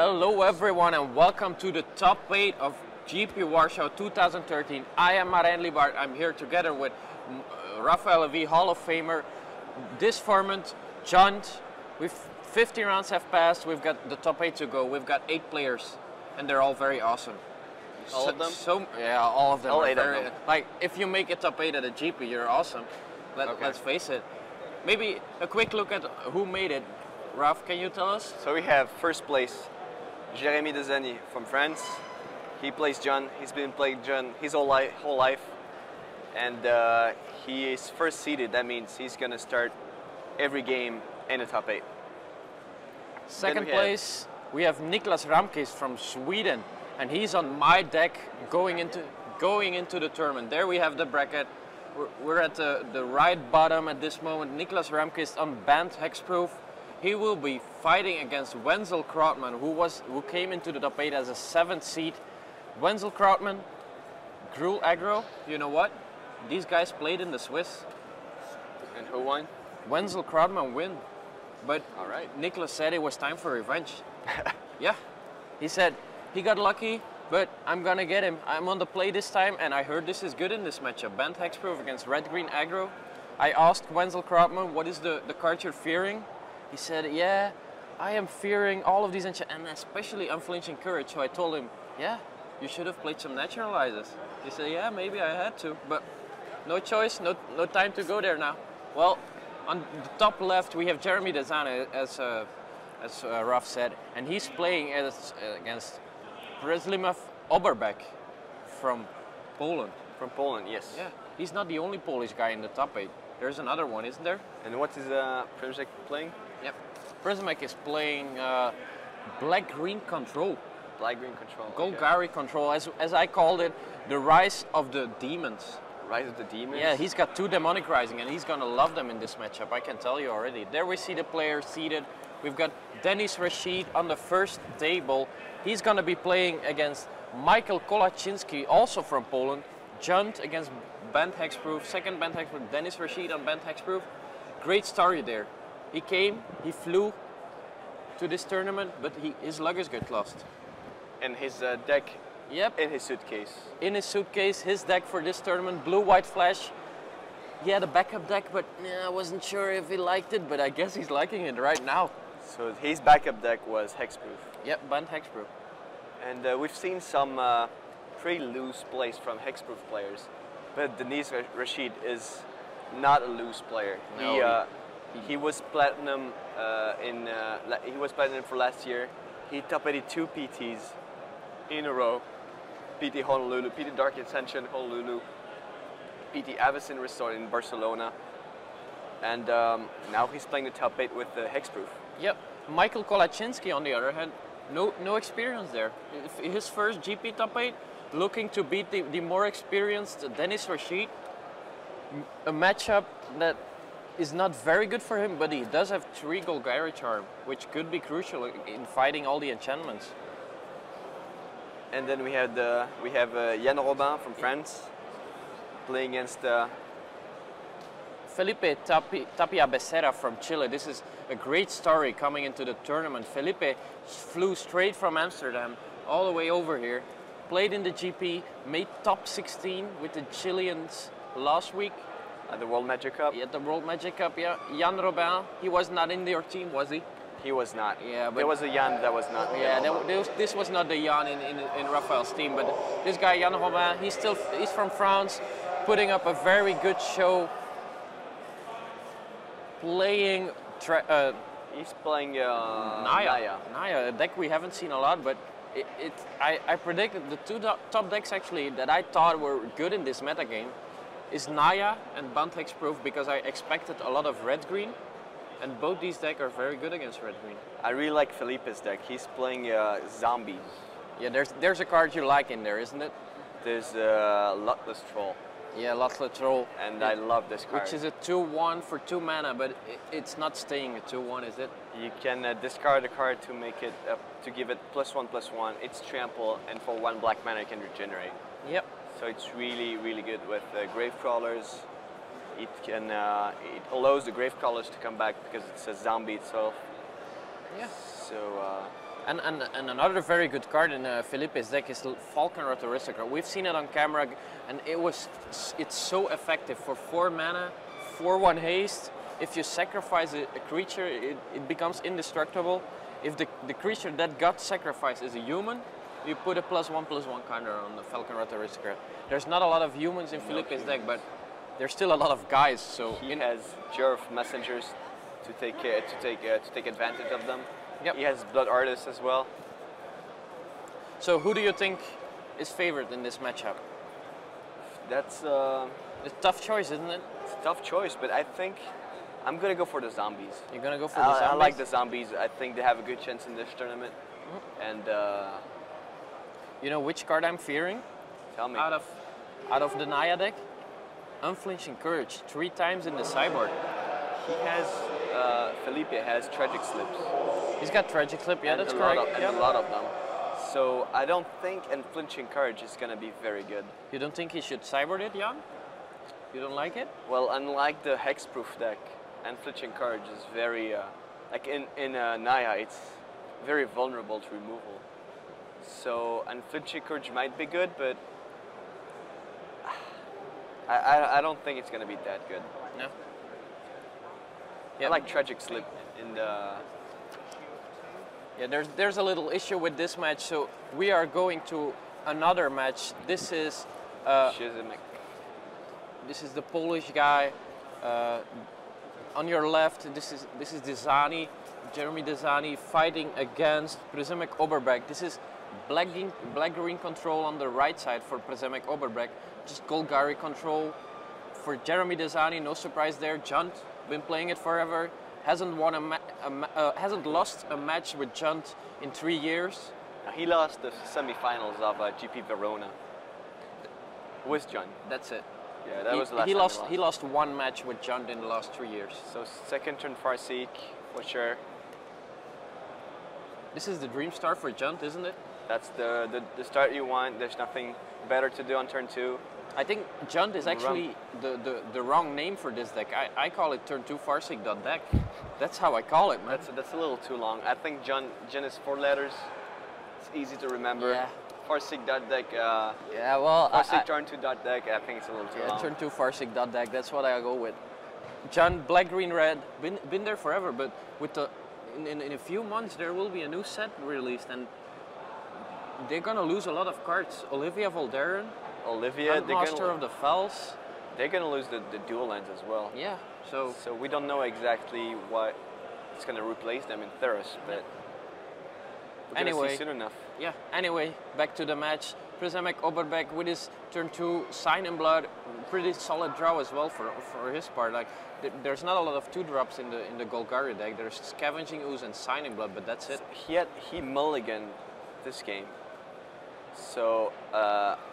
Hello everyone and welcome to the top 8 of GP Warsaw 2013. I am Marijn Liebart. I'm here together with Rafael V, Hall of Famer. This format, John, 50 rounds have passed. We've got the top 8 to go. We've got 8 players and they're all very awesome. All of them? Yeah, all of them. All are 8 very, of them. Like, if you make a top 8 at a GP, you're awesome. Let's face it. Maybe a quick look at who made it. Raf, can you tell us? So we have first place, Jérémy Desani from France. He plays John. He's been playing John his whole life. And he is first seeded. That means he's going to start every game in the top 8. Second place, we have Niklas Ramkis from Sweden. And he's on my deck going into the tournament. There we have the bracket. We're at the right bottom at this moment. Niklas Ramkis on banned hexproof. He will be fighting against Wenzel Krautmann, who came into the top 8 as a 7th seed. Wenzel Krautmann, Gruul aggro. You know what? These guys played in the Swiss. And who won? Wenzel Krautmann win. But all right. Niklas said it was time for revenge. Yeah. He said he got lucky, but I'm gonna get him. I'm on the play this time, and I heard this is good in this matchup. Banned hexproof against red-green aggro. I asked Wenzel Krautmann, what is the card you're fearing? He said, yeah, I am fearing all of these, and especially Unflinching Courage. So I told him, yeah, you should have played some Naturalizers. He said, yeah, maybe I had to, but no choice, no time to go there now. Well, on the top left, we have Jérémy Desani, as Raf said, and he's playing against Przemysław Oberbeck from Poland. From Poland, yes. Yeah, he's not the only Polish guy in the top 8. There's another one, isn't there? And what is Przemysław playing? Yep. Przemysław is playing black-green control. Black-green control. Golgari control, as I called it, the rise of the demons. Rise of the Demons? Yeah, he's got 2 demonic rising and he's gonna love them in this matchup, I can tell you already. There we see the players seated. We've got Denis Rashid on the first table. He's gonna be playing against Michael Kolaczynski, also from Poland. Junt against banned hexproof, second banned hexproof, Denis Rashid on banned hexproof. Great story there. He came, he flew to this tournament, but his luggage got lost. And his deck in his suitcase. In his suitcase, his deck for this tournament, blue-white flash. He had a backup deck, but I wasn't sure if he liked it, but I guess he's liking it right now. So his backup deck was hexproof. Yep, banned hexproof. And we've seen some pretty loose plays from hexproof players, but Denis Rashid is not a loose player. No, he was platinum he was platinum for last year. He top 82 PTs in a row. PT Honolulu, PT Dark Ascension Honolulu, PT Avicen Restored in Barcelona, and now he's playing the top 8 with the hexproof. Yep. Michael Kolaczynski, on the other hand, no experience there. His first GP top 8, looking to beat the more experienced Denis Rashid. A matchup that is not very good for him, but he does have 3 Golgari charm, which could be crucial in fighting all the enchantments. And then we have Yann Robin from France playing against Felipe Tapia Becerra from Chile. This is a great story coming into the tournament. Felipe flew straight from Amsterdam all the way over here, played in the GP, made top 16 with the Chileans last week. At the World Magic Cup? Yeah, at the World Magic Cup, yeah. Yann Robin, he was not in your team, was he? He was not. Yeah, but there was a Yann that was not. Yeah, this was not the Yann in Rafael's team, but this guy Yann Robin, he's from France, putting up a very good show. Playing. He's playing Naya, a deck we haven't seen a lot, but I predicted the 2 top decks actually that I thought were good in this metagame is Naya and banned hexproof, because I expected a lot of red-green, and both these decks are very good against red-green. I really like Felipe's deck. He's playing zombies. Yeah, there's a card you like in there, isn't it? There's Luckless Troll. Yeah, Luckless Troll. And I love this card. Which is a 2/1 for 2 mana, but it's not staying a 2/1, is it? You can discard a card to make it to give it +1/+1. It's trample, and for 1 black mana, you can regenerate. Yep. So it's really, really good with grave crawlers. It allows the grave crawlers to come back because it's a zombie itself. Yeah. So And another very good card in Felipe's deck is Falconrot Aristocrat. We've seen it on camera, and it's so effective for 4 mana, 4/1 haste. If you sacrifice a creature, it becomes indestructible. If the creature that got sacrificed is a human, you put a +1/+1 counter on the Falconrot Aristocrat. There's not a lot of humans in Felipe's deck, but there's still a lot of guys. So he has Jerv messengers to take advantage of them. Yep. He has Blood Artists as well. So who do you think is favored in this matchup? That's It's a tough choice, isn't it? it's a tough choice, but I think I'm gonna go for the zombies. You're gonna go for the zombies? I like the zombies. I think they have a good chance in this tournament. And you know which card I'm fearing? tell me. Out of the Naya deck? Unflinching Courage, 3 times in the sideboard. He has Felipe has Tragic Slips. He's got Tragic Slip, yeah, and that's a correct. lot of, and a lot of them. So I don't think Unflinching Courage is gonna be very good. You don't think he should sideboard it, Jan? You don't like it? Well, unlike the Hexproof deck, Unflinching Courage is very like in Naya, it's very vulnerable to removal. So Unflinching Courage might be good, but I don't think it's gonna be that good. No. I like Tragic Slip in the. Yeah, there's a little issue with this match, so we are going to another match. This is Shizimek. this is the Polish guy. On your left, this is Desani, Jeremy Desani fighting against Przemek Oberbeck. This is black-green control on the right side for Przemek Oberbeck. Just Golgari control for Jeremy Desani. No surprise there. Junt, been playing it forever. Hasn't lost a match with Junt in 3 years. He lost the semifinals of GP Verona with John. That's it. Yeah, that was the last time he lost 1 match with Junt in the last 3 years. So second turn Farseek for sure. This is the dream start for Junt, isn't it? That's the start you want. There's nothing better to do on turn 2. I think Junt is actually the wrong name for this deck. I call it turn 2 Farseek.deck. That's how I call it, man. That's a little too long. I think John is 4 letters. It's easy to remember. Yeah. Farseek.deck. Yeah, well, Farseek turn 2.deck. I think it's a little too long. Turn 2 Farseek.deck. That's what I go with. Junt, black, green, red. Been there forever, but with the in a few months there will be a new set released, and they're gonna lose a lot of cards. Olivia Voldaren, Master of the Fells. They're gonna lose the dual lands as well. Yeah, so we don't know exactly what is gonna replace them in Theros, but we're anyway, gonna see soon enough. Yeah. Anyway, back to the match. Przemek Oberbeck with his turn 2 Sign in Blood, pretty solid draw as well for his part. Like there's not a lot of 2-drops in the Golgari deck. There's Scavenging Ooze and Sign in Blood, but that's it. He mulliganed this game. So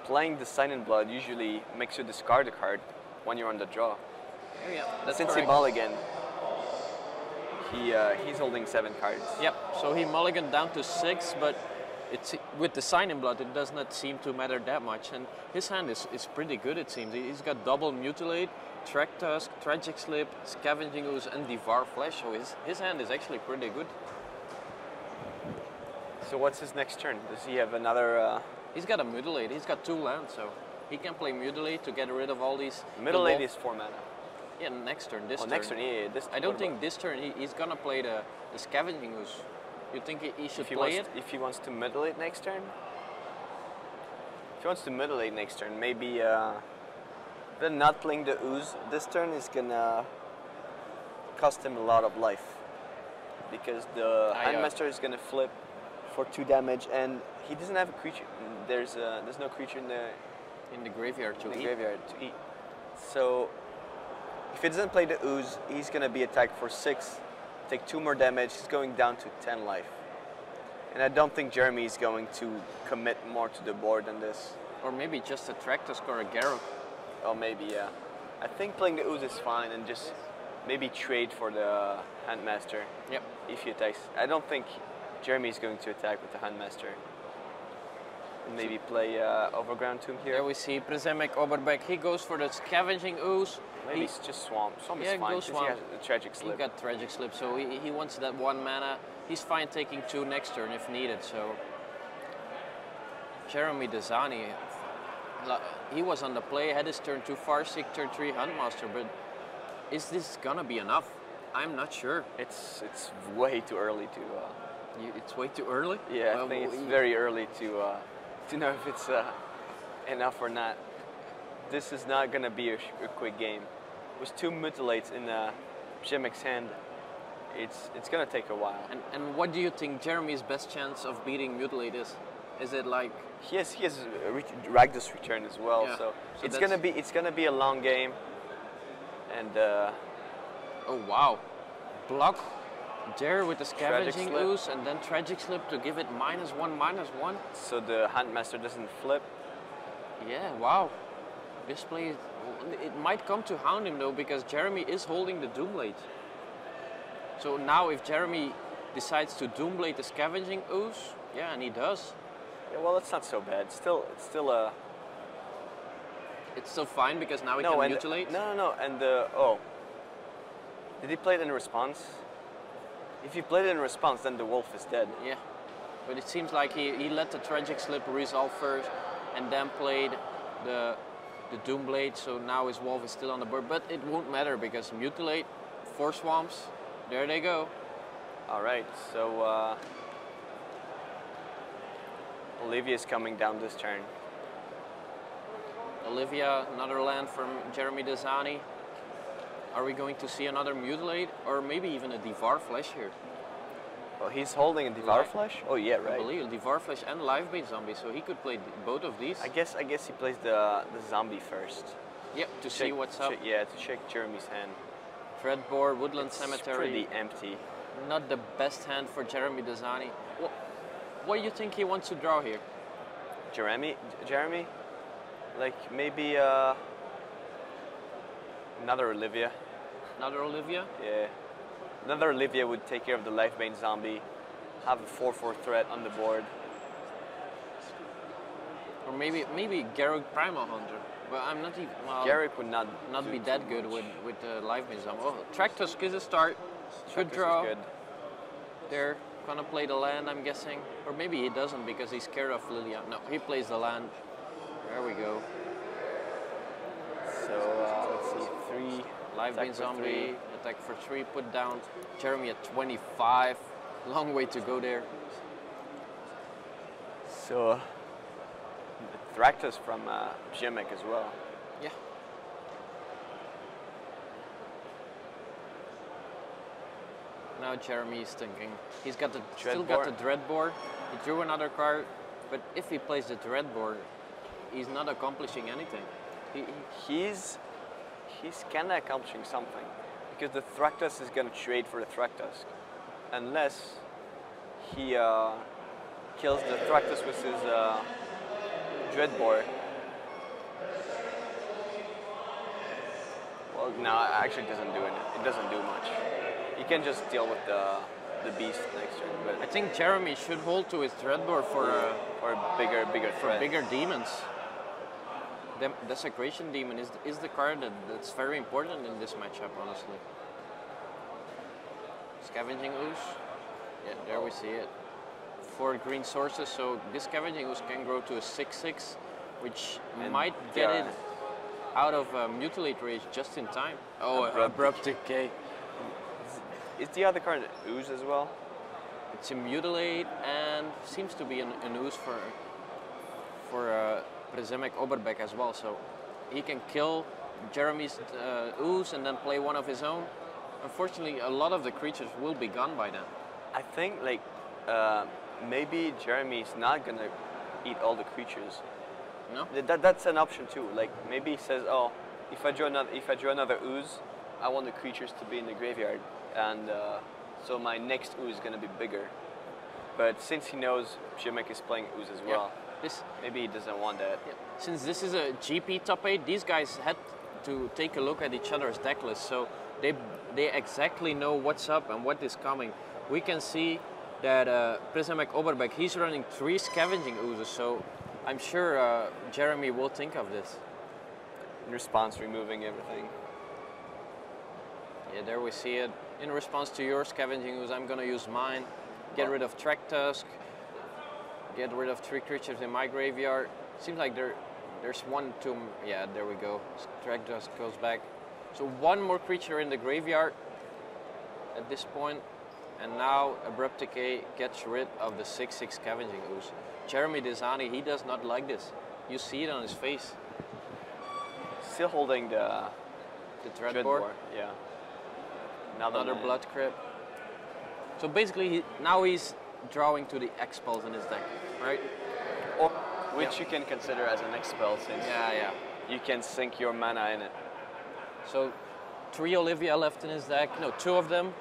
playing the Sign in Blood usually makes you discard a card when you're on the draw. Oh, yeah, that's Since correct. he mulliganed, he's holding 7 cards. Yep. So he mulliganed down to 6, but it's with the Sign in Blood, it does not seem to matter that much. And his hand is pretty good, it seems. He's got double Mutilate, Track Tusk, Tragic Slip, Scavenging Ooze, and Devour Flesh. So his hand is actually pretty good. So what's his next turn? Does he have another? He's got a Mutilate. He's got 2 lands, so he can play Mutilate to get rid of all these. Mutilate is 4 mana. Yeah, next turn. This turn. Next turn, yeah. I don't think this turn he's gonna play the Scavenging Ooze. You think he should play it? If he wants to mutilate next turn? If he wants to mutilate next turn, maybe then not playing the Ooze this turn is gonna cost him a lot of life. Because the Handmaster is gonna flip for 2 damage, and he doesn't have a creature. There's no creature in the graveyard to eat. So if he doesn't play the Ooze, he's gonna be attacked for 6. Take 2 more damage, he's going down to 10 life. And I don't think Jeremy is going to commit more to the board than this. Or maybe just a Tractus or a Garruk. Oh, maybe, yeah. I think playing the Ooze is fine, and just maybe trade for the Handmaster. Yep. If he attacks. I don't think Jeremy is going to attack with the Handmaster. Maybe play Overground Tomb here. There we see Prezemek Oberbeck. He goes for the Scavenging Ooze. Maybe it's just Swamp. Swamp Yeah, is fine go because he Swamp. has a Tragic He Slip. got Tragic Slip, so he wants that 1 mana. He's fine taking 2 next turn if needed. So Jeremy Desani, he was on the play, had his turn 2 Farseek, turn 3 Huntmaster, but is this gonna be enough? I'm not sure. It's way too early to. It's way too early? Yeah, I think it's very early to know if it's enough or not. This is not gonna be a quick game. With 2 Mutilates in Jimmick's hand, it's gonna take a while. And what do you think Jeremy's best chance of beating Mutilate is? Is it like He has Ragdos Return as well, Yeah. so So it's gonna be a long game. And oh wow, block there with the Tragic Scavenging Slip. Ooze and then Tragic Slip to give it -1/-1. so the Huntmaster doesn't flip. Yeah, wow. This play, it might come to hound him though because Jeremy is holding the Doomblade. So now if Jeremy decides to Doomblade the Scavenging Ooze, yeah, and he does, Yeah, well, it's not so bad. It's still a it's still fine because now he no, can and mutilate. no, and did he play it in response? If he played it in response, then the wolf is dead. Yeah, but it seems like he let the Tragic Slip resolve first and then played the Doomblade, so now his wolf is still on the board, but it won't matter because Mutilate, 4 swamps, there they go. All right, so Olivia's coming down this turn. Olivia, another land from Jeremy Desani. Are we going to see another Mutilate or maybe even a Devour Flesh here? Well, he's holding a Devour Right. Flesh? Oh yeah, I right. believe Devour Flesh and Live Bait Zombie, so he could play both of these. I guess he plays the zombie first. Yep, to see what's up. Yeah, to check Jeremy's hand. Dreadbore, Woodland It's Cemetery. pretty empty. Not the best hand for Jeremy Desani. What do you think he wants to draw here? Jeremy, like maybe another Olivia. Another Olivia? Yeah, another Olivia would take care of the Lifebane zombie, have a 4/4 threat on the board. Or maybe Garruk Primal Hunter. But I'm not even. Well, Garruk would not be do that too good much. with the Live Bait Zombie. Oh, Traktusk is a start. Good This draw. is good. They're gonna play the land, I'm guessing. Or maybe he doesn't because he's scared of Lilia. No, he plays the land. There we go. So let's see, 3 Live attack Bane for Zombie, 3. attack for 3, put down Jeremy at 25. Long way to go there. So Thractus from Jimmick as well. Yeah. Now Jeremy is thinking. He's got still got the Dreadbore. He drew another card, but if he plays the Dreadbore, he's not accomplishing anything. He's kind of accomplishing something because the Thractus is going to trade for the Thractusk unless he kills the Thractus with his Dreadbore. Well, no, actually it doesn't do it. It doesn't do much. You can just deal with the beast next turn, but I think Jeremy should hold to his Dreadbore for bigger threat. bigger demons. Desecration Demon is the card that's very important in this matchup, honestly. Scavenging Ooze. Yeah, there we see it. 4 green sources, so this Scavenging Ooze can grow to a 6/6, which And might get it out of Mutilate Rage just in time. Oh, Abrupt Decay. Is the other card Ooze as well? It's a Mutilate and seems to be an Ooze for Prezemek Oberbeck as well, so he can kill Jeremy's Ooze and then play one of his own. Unfortunately, a lot of the creatures will be gone by then. I think like maybe Jeremy's not gonna eat all the creatures. No? That's an option too. Like maybe he says, oh, if I draw another Ooze, I want the creatures to be in the graveyard, and so my next Ooze is gonna be bigger. But since he knows Jimmick is playing Ooze as well, maybe he doesn't want that. Yeah. Since this is a GP top 8, these guys had to take a look at each other's deck list, so they exactly know what's up and what is coming. We can see that Prezemek Oberbeck, he's running 3 Scavenging Oozes, so I'm sure Jeremy will think of this. In response, removing everything. Yeah, there we see it. In response to your scavenging ooze, I'm gonna use mine. Get rid of Trek Tusk. Get rid of 3 creatures in my graveyard. Seems like there's one too. Yeah, there we go. Trek Tusk goes back. So one more creature in the graveyard at this point. And now Abrupt Decay gets rid of the 6/6 Scavenging Ooze. Jeremy Desani, he does not like this. You see it on his face. Still holding the Dreadbore. Yeah. Another Blood Crypt. So basically, now he's drawing to the X-Spells in his deck, right? Or, which you can consider as an X-Spell since you can sink your mana in it. So 3 Olivia left in his deck. No, 2 of them.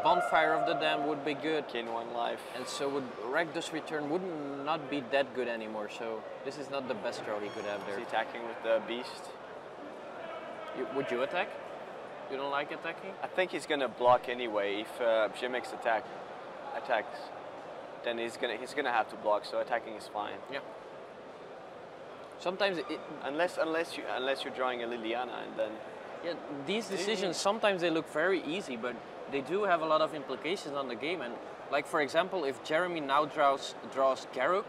Bonfire of the Dam would be good. Gain 1 life. And so would Rakdos Return would not be that good anymore. So this is not the best draw he could have there. Is he attacking with the Beast? Would you attack? You don't like attacking? I think he's gonna block anyway. If Jimix attacks, then he's gonna have to block. So attacking is fine. Yeah. Sometimes unless you're drawing a Liliana, and then these decisions sometimes they look very easy, but they do have a lot of implications on the game. And like for example, if Jeremy now draws Garruk,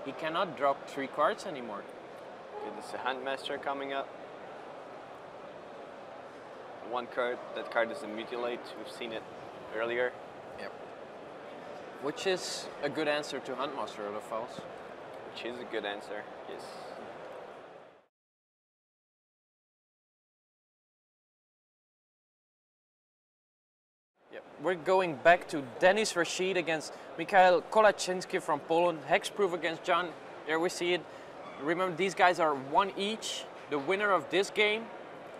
he cannot drop 3 cards anymore. Okay, there's a Handmaster coming up. 1 card. That card is a Mutilate. We've seen it earlier. Yep. Which is a good answer to Huntmaster of the Falls. Which is a good answer. Yes. Yep. We're going back to Denis Rashid against Mikhail Kolaczynski from Poland. Hexproof against John. There we see it. Remember, these guys are 1 each. The winner of this game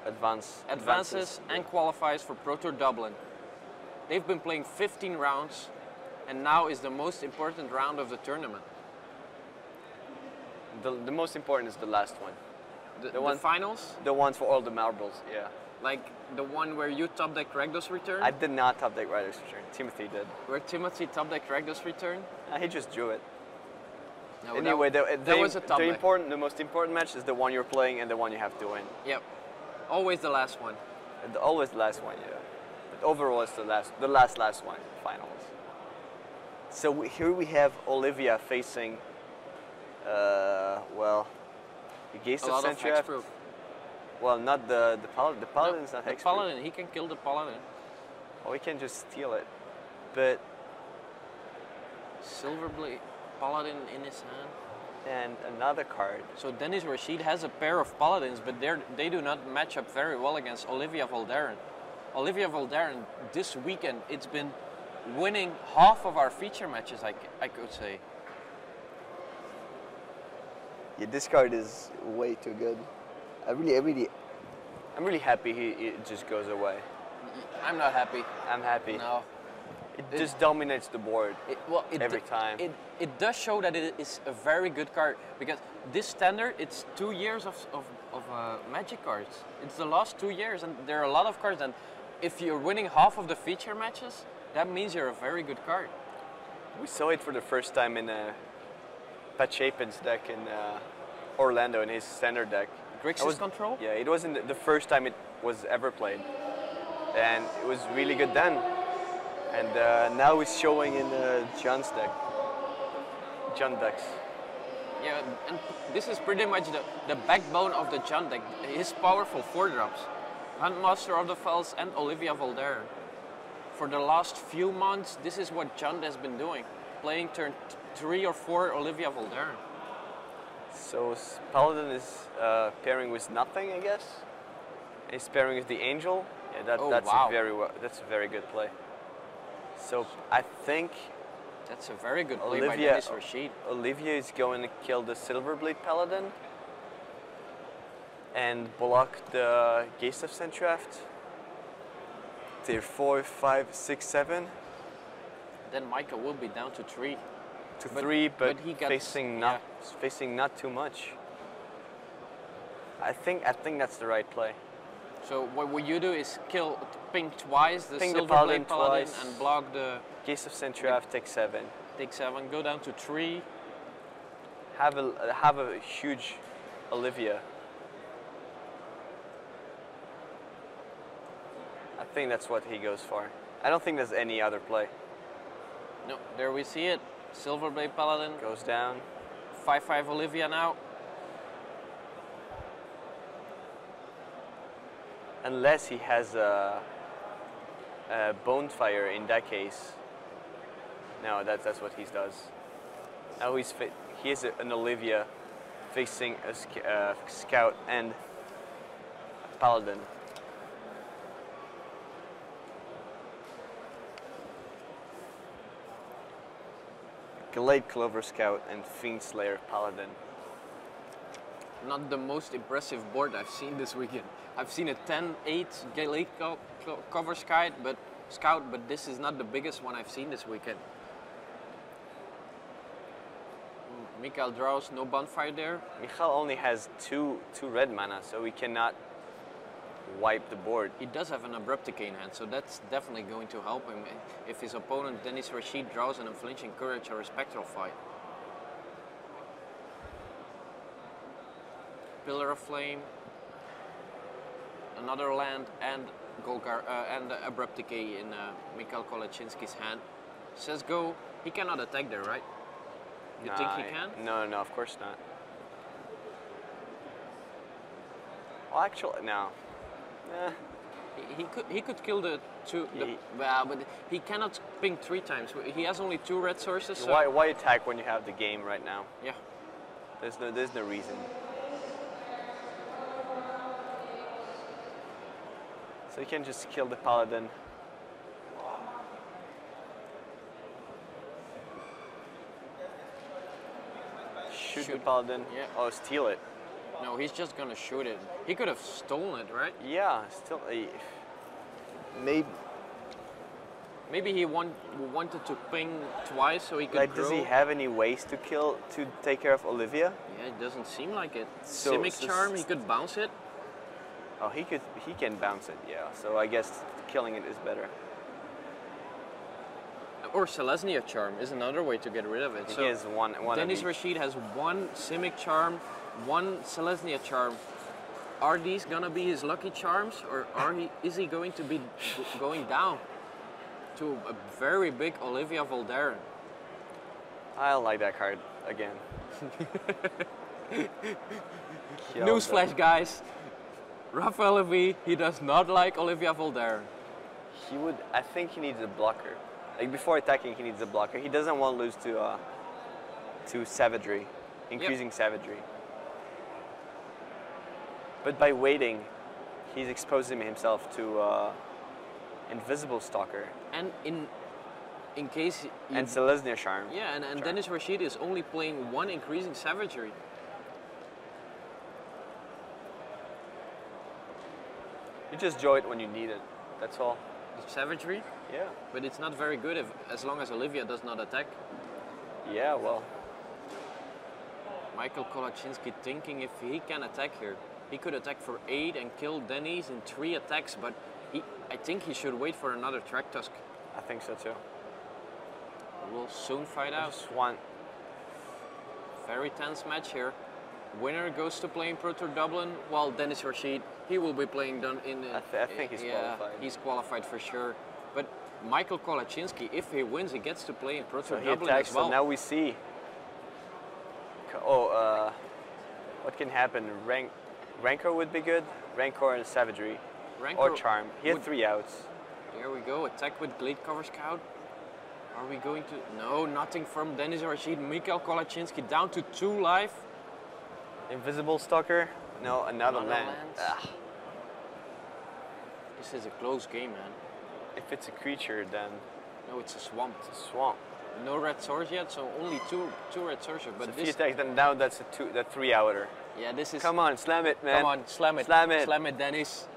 advances and qualifies for Pro Tour Dublin. They've been playing 15 rounds, and now is the most important round of the tournament. The most important is the last one. The finals? The ones for all the marbles, yeah. Like the one where you top deck Rakdos Return? I did not top deck Rakdos Return. Timothy did. Where Timothy top deck Rakdos Return? He just drew it. No, anyway, there was a top deck. The most important match is the one you're playing and the one you have to win. Yep. Always the last one. Always the last one, yeah. But overall, it's the last one, finals. So here we have Olivia facing, well, the Gaze of Centriaft. Well, not the Paladin. The Paladin's not hexproof. The Paladin, he can kill the Paladin. Or he can just steal it. But Silverblade Paladin in his hand. And another card. So Denis Rashid has a pair of Paladins, but they do not match up very well against Olivia Voldaren. Olivia Voldaren, this weekend, it's been winning half of our feature matches, I could say. Yeah, this card is way too good. I'm really happy it just goes away. I'm not happy. I'm happy. No. It just dominates the board every time. It does show that it is a very good card, because this standard, it's 2 years of Magic cards. It's the last 2 years, and there are a lot of cards, and if you're winning half of the feature matches, that means you're a very good card. We saw it for the first time in Pat Chapin's deck in Orlando, in his standard deck. Grixis Control? Yeah, it wasn't the first time it was ever played. And it was really good then. And now it's showing in John's deck. John decks. Yeah, and this is pretty much the backbone of the John deck. His powerful 4-drops. Huntmaster of the Fells and Olivia Voldaren. For the last few months, this is what John has been doing. Playing turn 3 or 4 Olivia Voldaren. So Paladin is pairing with nothing, I guess. He's pairing with the Angel. Yeah, that's a very good play. So I think that's a very good play by Denis Rashid. Olivia is going to kill the Silverblade Paladin and block the Gaze of Centriaft. Tier 4, 5, 6, 7. Then Michael will be down to 3. To 3, but he got, facing not too much. I think that's the right play. So what you do is ping twice the Silverblade Paladin and block the Gaze of Centriaft. Take 7. Take 7. Go down to 3. Have a huge Olivia. I think that's what he goes for. I don't think there's any other play. No, there we see it. Silver Blade Paladin. Goes down. 5-5 Olivia now. Unless he has a Bonefire in that case. No, that's what he does. Now he has an Olivia facing a Scout and a Paladin. Glade Clover Scout and Fiend Slayer Paladin. Not the most impressive board I've seen this weekend. I've seen a 10-8 Glade Cover Scout, but this is not the biggest one I've seen this weekend. Mikael draws, no bonfire there. Michal only has two red mana, so he cannot wipe the board. He does have an Abrupt Decay in hand, so that's definitely going to help him if his opponent Dennis Rashid draws an Unflinching Courage or a Spectral Fight. Pillar of Flame, another land, and Abrupt Decay in Mikhail Kolaczynski's hand. Says go. He cannot attack there, right? You think he can? No, of course not. Well, actually, no. He could kill the two. Well, but he cannot ping 3 times. He has only 2 red sources. So why attack when you have the game right now? Yeah. There's no reason. So you can just kill the Paladin. Shoot the Paladin. Yeah. Oh, steal it. No, he's just gonna shoot it. He could have stolen it, right? Yeah, still. Maybe. Maybe he wanted to ping twice so he could. Like, does he have any ways to take care of Olivia? Yeah, it doesn't seem like it. So, Simic Charm, he could bounce it. Oh, he can bounce it. Yeah. So I guess killing it is better. Or Selesnya Charm is another way to get rid of it. He so has one Dennis Rashid has 1 Simic Charm, 1 Selesnya Charm. Are these gonna be his lucky charms, or is he going to be going down to a very big Olivia Voldaren? I like that card again. Newsflash, guys. Raphael Levy, he does not like Olivia Voldaren. I think he needs a blocker. Like, before attacking, he needs a blocker. He doesn't want to lose to savagery, increasing savagery. But by waiting, he's exposing himself to Invisible Stalker. And in case and Selesnya Charm. Yeah, and Dennis Rashid is only playing 1 increasing savagery. You just draw it when you need it. That's all. Savagery? Yeah. But it's not very good as long as Olivia does not attack. Yeah, well. Michael Kolaczynski thinking if he can attack here. He could attack for 8 and kill Dennis in 3 attacks, but I think he should wait for another Track Tusk. I think so too. We'll soon find out. Just one. Very tense match here. Winner goes to playing Pro Tour Dublin, while Dennis Rashid, he will be playing in. I think he's qualified. He's qualified for sure. But Michael Kolaczynski, if he wins, he gets to play in Pro Tour So Dublin attacks, as well. So now we see. Oh, what can happen? Rancor would be good. Rancor and Savagery. Rancor or Charm. He had 3 outs. Here we go. Attack with Glade Cover Scout. Are we going to? No, nothing from Dennis Rashid. Michael Kolaczynski down to 2 life. Invisible Stalker. No, another land. This is a close game, man. If it's a creature, then... No, it's a swamp. It's a swamp. No red source yet, so only two red sources. But so if he attacks, then now that's a 3-outer. Yeah, this is... Come on, slam it, man. Come on, slam it. Slam it. Slam it, Dennis.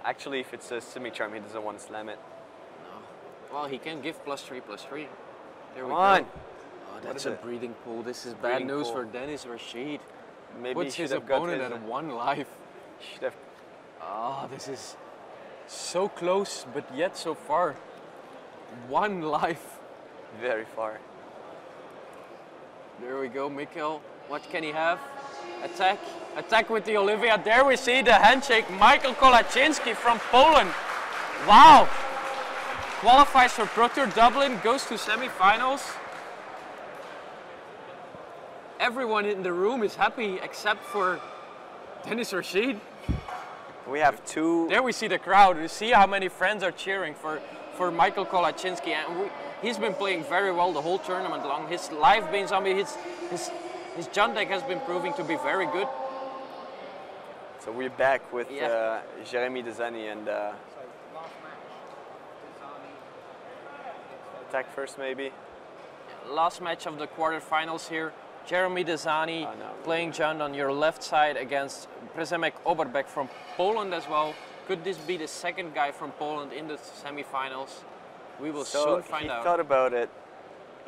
Actually, if it's a Simic Charm, he doesn't want to slam it. No. Well, he can give +3/+3. There we Come on. go. Oh, that's a breathing pool. This is bad news for Dennis Rashid. Maybe puts his opponent at 1 life. Should have. Oh, this is so close, but yet so far. 1 life. Very far. There we go, Mikkel. What can he have? Attack. Attack with the Olivia. There we see the handshake. Michael Kolaczynski from Poland. Wow. Qualifies for Pro Tour Dublin, goes to semi-finals. Everyone in the room is happy except for Dennis Rashid. We have two. There we see the crowd. You see how many friends are cheering for Michael Kolaczynski. And he's been playing very well the whole tournament long. His live Bane Zombie, his John deck has been proving to be very good. So we're back with Jeremy Desani and attack first maybe. Last match of the quarterfinals here. Jeremy Desani playing John on your left side against Przemek Oberbeck from Poland as well. Could this be the second guy from Poland in the semi-finals? We will soon find out. He thought about it.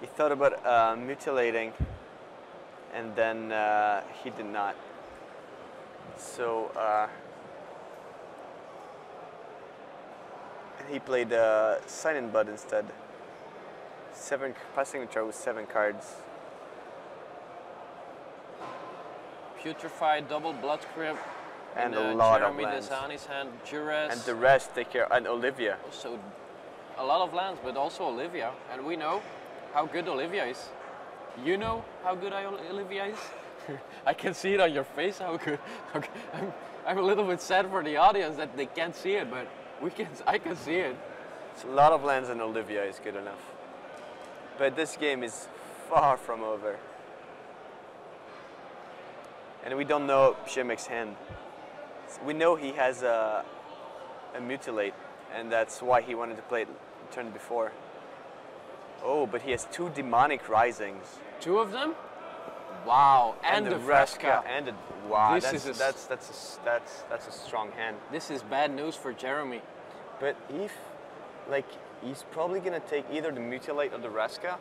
He thought about mutilating, and then he did not. So and he played Sign-In Bud instead. Passing the turn with 7 cards. Putrefied, double blood crypt, and a lot Jeremy of lands. Desani's hand, Duress. And the rest take care, and Olivia. So a lot of lands, but also Olivia. And we know how good Olivia is. You know how good Olivia is? I can see it on your face how good. Okay. I'm a little bit sad for the audience that they can't see it, but I can see it. So a lot of lands and Olivia is good enough. But this game is far from over. And we don't know Przemek's hand. We know he has a Mutilate, and that's why he wanted to play it the turn before. Oh, but he has 2 Demonic Risings. 2 of them? Wow, and the Vraska. And the, wow, that's a strong hand. This is bad news for Jeremy. But if, like, he's probably gonna take either the Mutilate or the Vraska,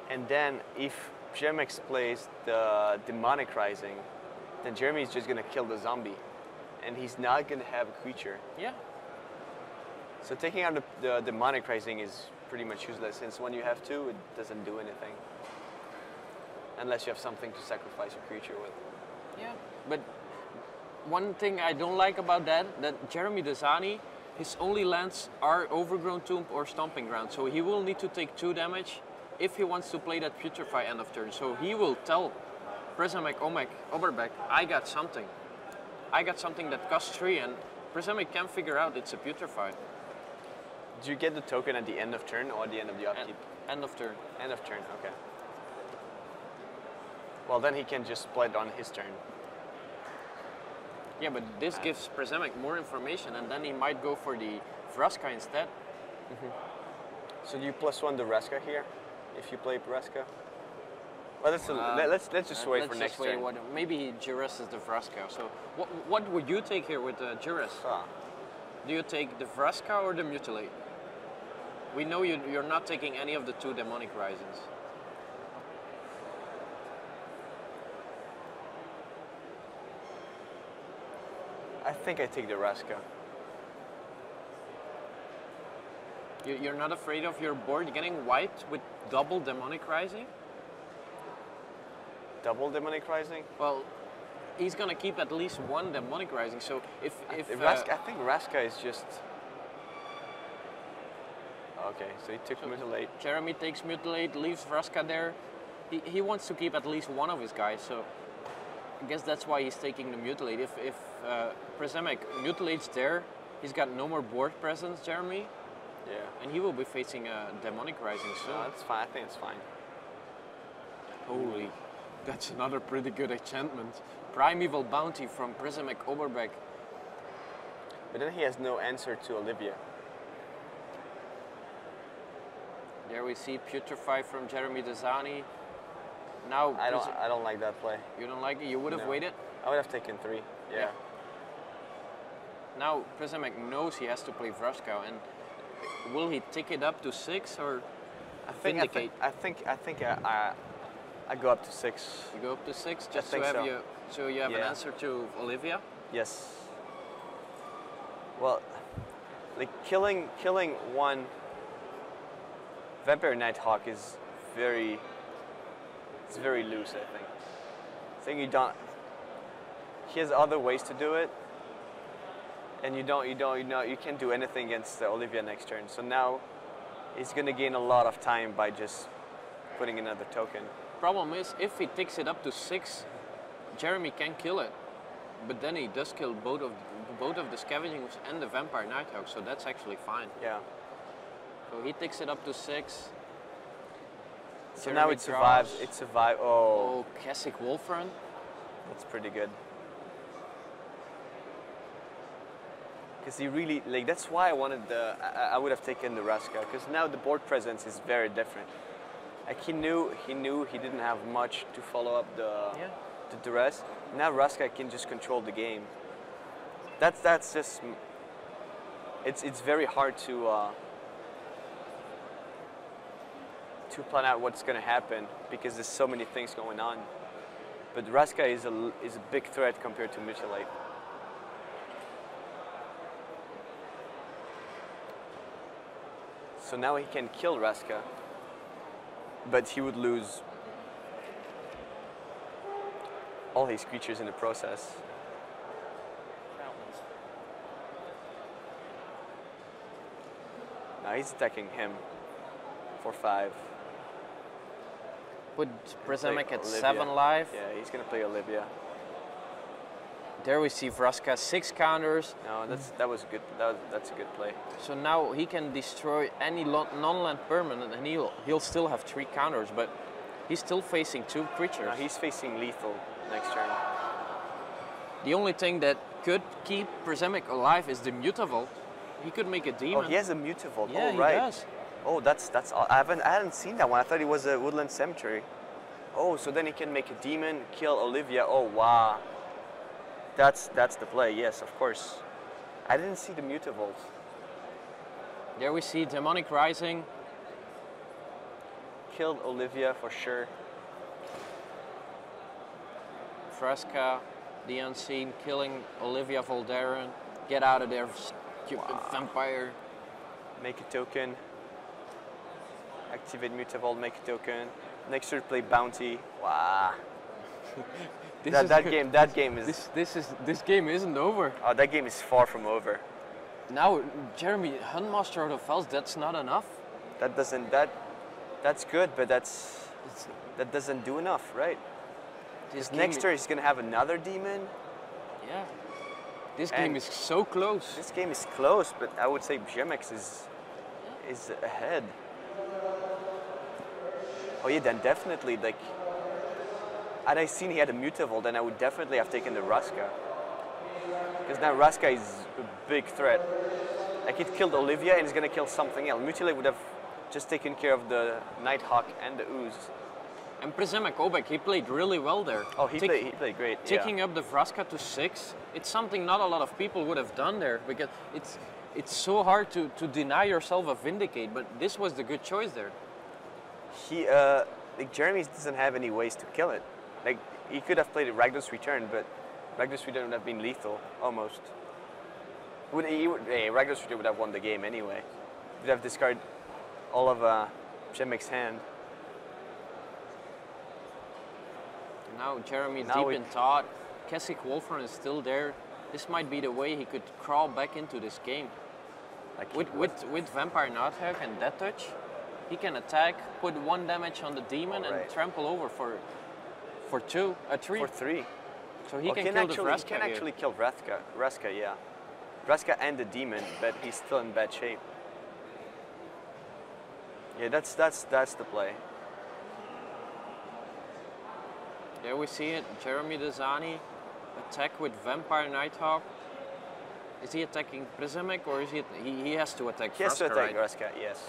and then if Przemek plays the Demonic Rising, then Jeremy's just gonna kill the zombie, and he's not gonna have a creature. Yeah. So taking out the Demonic Rising is pretty much useless, since when you have 2, it doesn't do anything. Unless you have something to sacrifice your creature with. Yeah, but one thing I don't like about that Jeremy Desani, his only lands are Overgrown Tomb or Stomping Ground, so he will need to take 2 damage if he wants to play that Putrefy end of turn. So he will tell Przemek Oberbeck, I got something. I got something that costs 3, and Przemek can figure out it's a Putrefy. Do you get the token at the end of turn or at the end of the upkeep? End of turn. End of turn, okay. Well, then he can just play it on his turn. Yeah, but this gives Przemek more information, and then he might go for the Vraska instead. So do you +1 the Vraska here, if you play Vraska? Well, let's just wait for next turn. Maybe Duress is the Vraska. So what would you take here with Duress? Do you take the Vraska or the Mutilate? We know you're not taking any of the 2 Demonic Risings. I think I take the Vraska. You're not afraid of your board getting wiped with double Demonic Rising? Double Demonic Rising? Well, he's gonna keep at least 1 Demonic Rising. So if I think Vraska is just. Okay, so he took Mutilate. Jeremy takes Mutilate, leaves Vraska there. He wants to keep at least 1 of his guys. So I guess that's why he's taking the Mutilate. If Przemek mutilates there, he's got no more board presence, Jeremy. Yeah. And he will be facing a Demonic Rising soon. No, that's fine. I think it's fine. Holy, that's another pretty good enchantment. Primeval Bounty from Przemek Oberbeck. But then he has no answer to Olivia. There we see Putrefy from Jeremy Desani. Now I don't like that play. You don't like it? You would have waited? I would have taken 3. Yeah. Now Przemek knows he has to play Vraska, and will he tick it up to 6 or Vindicate? I think I go up to 6. You go up to 6 just to have you have an answer to Olivia? Yes. Well, like killing 1 Vampire Nighthawk is very It's very loose, I think. I think you don't. He has other ways to do it, and you can't do anything against Olivia next turn. So now he's gonna gain a lot of time by just putting another token. Problem is, if he takes it up to 6, Jeremy can kill it, but then he does kill both of the Scavenging Ooze and the Vampire Nighthawk, so that's actually fine. Yeah. So he takes it up to 6. So now it survives. draws. It survives. Oh, Oh, Keswick Wolfrun. that's pretty good. Because he really like. That's why I wanted the. I would have taken the Raska, because now the board presence is very different. Like he knew he didn't have much to follow up the duress. Now Raska can just control the game. That's just. It's very hard to plan out what's going to happen because there's so many things going on. But Raska is a big threat compared to Mutilate. So now he can kill Raska, but he would lose all his creatures in the process. Now he's attacking him for 5. Put Prisemic at Olivia. 7 life. Yeah, he's gonna play Olivia. There we see Vraska 6 counters. No, that was good. That's a good play. So now he can destroy any non-land permanent, and he'll still have 3 counters, but he's still facing 2 creatures. Now he's facing lethal next turn. The only thing that could keep Prisemic alive is the Mutavault. He could make a demon. Oh, he has a Mutavault. Yeah, oh, right. he does. Oh, that's I hadn't seen that one. I thought it was a Woodland Cemetery. Oh, so then he can make a demon, kill Olivia. Oh, wow. That's the play. Yes, of course. I didn't see the Mutavault. There we see Demonic Rising. Killed Olivia for sure. Vraska, the Unseen, killing Olivia Voldaren. Get out of there, stupid vampire. Make a token. Activate Mutavault, make a token. Next turn play Bounty. Wow. That game is. This game isn't over. Oh, that game is far from over. Now, Jeremy, Huntmaster of the Fells, that's not enough. That's good, but that doesn't do enough, right? Because next turn he's gonna have another demon. Yeah. This game is so close. This game is close, but I would say Gemex is ahead. Oh yeah, then definitely like. Had I seen he had a Mutavault, then I would definitely have taken the Raska. Because now Raska is a big threat. Like it killed Olivia and it's gonna kill something else. Mutilate would have just taken care of the Nighthawk and the Ooze. And Prisemic Obek, he played really well there. Oh, he played great. Taking up the Vraska to 6, it's something not a lot of people would have done there, because it's so hard to deny yourself a Vindicate, but this was the good choice there. He like Jeremy doesn't have any ways to kill it. Like he could have played Ragdos Return, but Ragdos Return would have been lethal almost. Ragdos Return would have won the game anyway. Would have discarded all of Gemex's hand. Now Jeremy's deep in thought. Keswick Wolfrun is still there. This might be the way he could crawl back into this game. Like with Vampire Nighthawk and Death Touch, he can attack, put 1 damage on the demon, and trample over for 3. For 3. So he can kill the Vraska. He can actually kill Raska, yeah. Raska and the demon, but he's still in bad shape. Yeah, that's the play. There we see it. Jeremy Desani attack with Vampire Nighthawk. Is he attacking Prisemic, or is he has to attack Vraska? He has to attack right? Raska, yes.